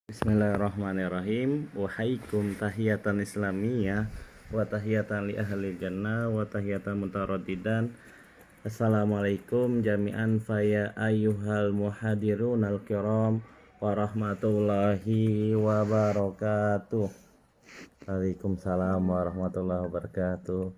Bismillahirrahmanirrahim. Wahaikum tahiyatan islamiyah wa tahiyatan li ahli jannah wa tahiyatan mutaraddidan. Assalamualaikum jami'an faya ayyuhal muhadirun al-kiram wa rahmatullahi wabarakatuh. Waalaikumsalam warahmatullahi wabarakatuh.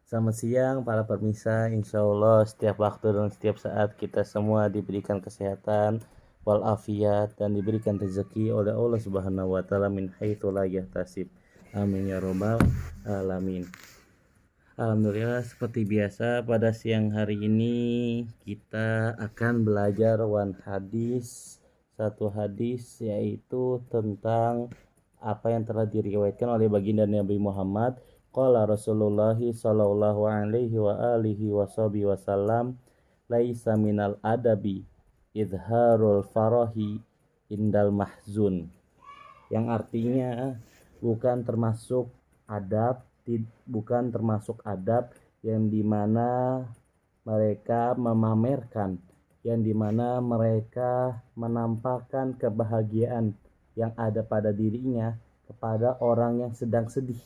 Selamat siang para pemirsa. Insyaallah setiap waktu dan setiap saat kita semua diberikan kesehatan walafiat dan diberikan rezeki oleh Allah Subhanahu wa taala min haitsu la yahtasib. Amin ya rabbal alamin. Alhamdulillah, seperti biasa pada siang hari ini kita akan belajar satu hadis yaitu tentang apa yang telah diriwayatkan oleh baginda Nabi Muhammad. Qala Rasulullah sallallahu alaihi wa alihi wasallam, laisa minal adabi izharul farahi indal mahzun, yang artinya bukan termasuk adab yang dimana mereka memamerkan, yang dimana mereka menampakkan kebahagiaan yang ada pada dirinya kepada orang yang sedang sedih,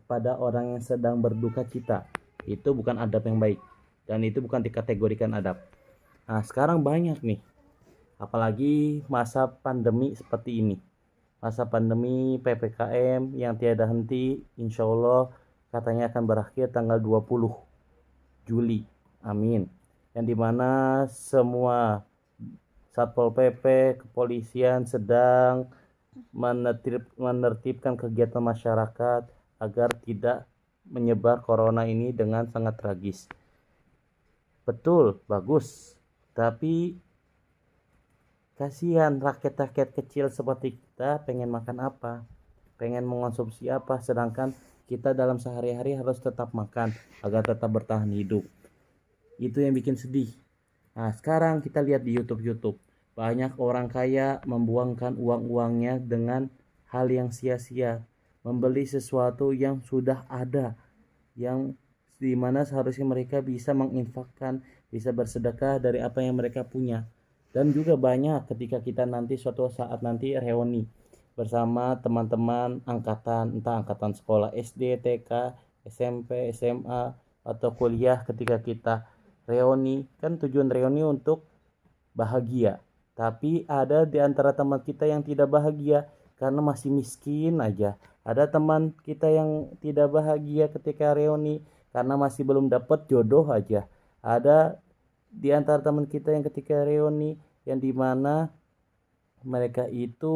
kepada orang yang sedang berduka cita. Itu bukan adab yang baik dan itu bukan dikategorikan adab. Nah, sekarang banyak nih, apalagi masa pandemi seperti ini. Masa pandemi PPKM yang tiada henti, insya Allah katanya akan berakhir tanggal 20 Juli. Amin. Yang dimana semua Satpol PP, kepolisian sedang menertibkan kegiatan masyarakat agar tidak menyebar corona ini dengan sangat tragis. Betul, bagus. Tapi kasihan rakyat-rakyat kecil seperti kita pengen makan apa, pengen mengonsumsi apa, sedangkan kita dalam sehari-hari harus tetap makan agar tetap bertahan hidup. Itu yang bikin sedih. Nah, sekarang kita lihat di YouTube, banyak orang kaya membuangkan uang-uangnya dengan hal yang sia-sia, membeli sesuatu yang sudah ada, yang dimana seharusnya mereka bisa menginfakkan, bisa bersedekah dari apa yang mereka punya. Dan juga banyak ketika kita nanti suatu saat nanti reuni bersama teman-teman angkatan, entah angkatan sekolah SD, TK, SMP, SMA, atau kuliah, ketika kita reuni, kan tujuan reuni untuk bahagia. Tapi ada di antara teman kita yang tidak bahagia karena masih miskin aja. Ada teman kita yang tidak bahagia ketika reuni karena masih belum dapat jodoh aja. Ada di antara teman kita yang ketika reuni yang dimana mereka itu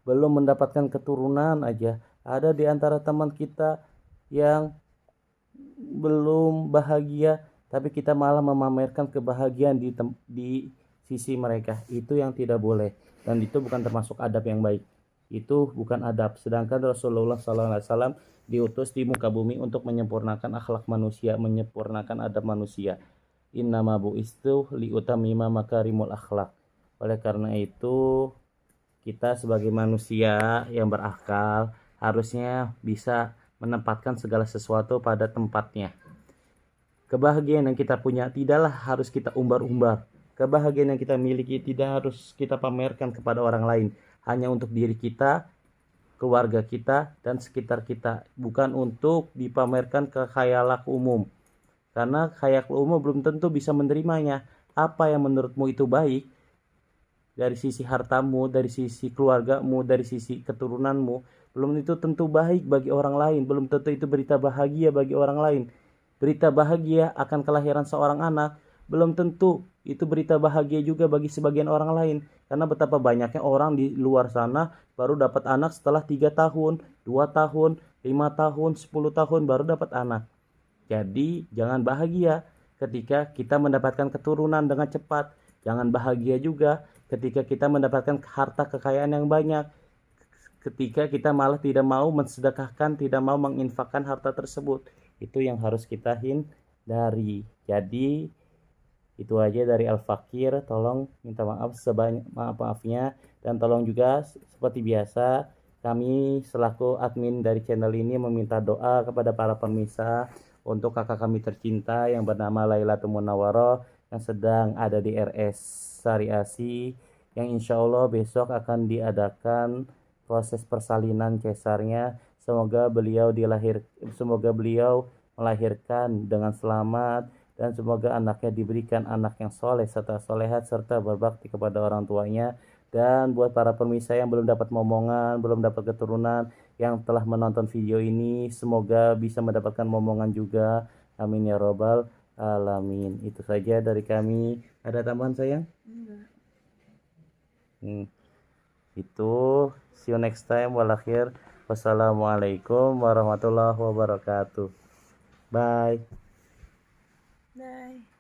belum mendapatkan keturunan aja. Ada di antara teman kita yang belum bahagia, tapi kita malah memamerkan kebahagiaan di sisi mereka. Itu yang tidak boleh, dan itu bukan termasuk adab yang baik. Itu bukan adab. Sedangkan Rasulullah SAW diutus di muka bumi untuk menyempurnakan akhlak manusia, menyempurnakan adab manusia. Innama bu'istu liutamima makarimul akhlak. Oleh karena itu, kita sebagai manusia yang berakal harusnya bisa menempatkan segala sesuatu pada tempatnya. Kebahagiaan yang kita punya tidaklah harus kita umbar-umbar. Kebahagiaan yang kita miliki tidak harus kita pamerkan kepada orang lain, hanya untuk diri kita, keluarga kita, dan sekitar kita, bukan untuk dipamerkan ke khayalak umum. Karena khayal umum belum tentu bisa menerimanya. Apa yang menurutmu itu baik dari sisi hartamu, dari sisi keluargamu, dari sisi keturunanmu, belum itu tentu baik bagi orang lain. Belum tentu itu berita bahagia bagi orang lain. Berita bahagia akan kelahiran seorang anak belum tentu itu berita bahagia juga bagi sebagian orang lain. Karena betapa banyaknya orang di luar sana baru dapat anak setelah 3 tahun, 2 tahun, 5 tahun, 10 tahun baru dapat anak. Jadi jangan bahagia ketika kita mendapatkan keturunan dengan cepat. Jangan bahagia juga ketika kita mendapatkan harta kekayaan yang banyak, ketika kita malah tidak mau mensedekahkan, tidak mau menginfakkan harta tersebut. Itu yang harus kita hindari. Jadi itu aja dari Al-Fakir. Tolong minta maaf sebanyak maaf-maafnya, dan tolong juga seperti biasa kami selaku admin dari channel ini meminta doa kepada para pemirsa untuk kakak kami tercinta yang bernama Lailatul Munawwaroh yang sedang ada di RS Sari Asi, yang insya Allah besok akan diadakan proses persalinan cesarnya. Semoga beliau melahirkan dengan selamat, dan semoga anaknya diberikan anak yang soleh serta solehat serta berbakti kepada orang tuanya. Dan buat para pemirsa yang belum dapat momongan, belum dapat keturunan, yang telah menonton video ini, semoga bisa mendapatkan momongan juga. Amin ya robbal alamin. Itu saja dari kami. Ada tambahan sayang? Enggak. Itu see you next time. Walakhir. Wassalamualaikum warahmatullahi wabarakatuh. Bye. Bye.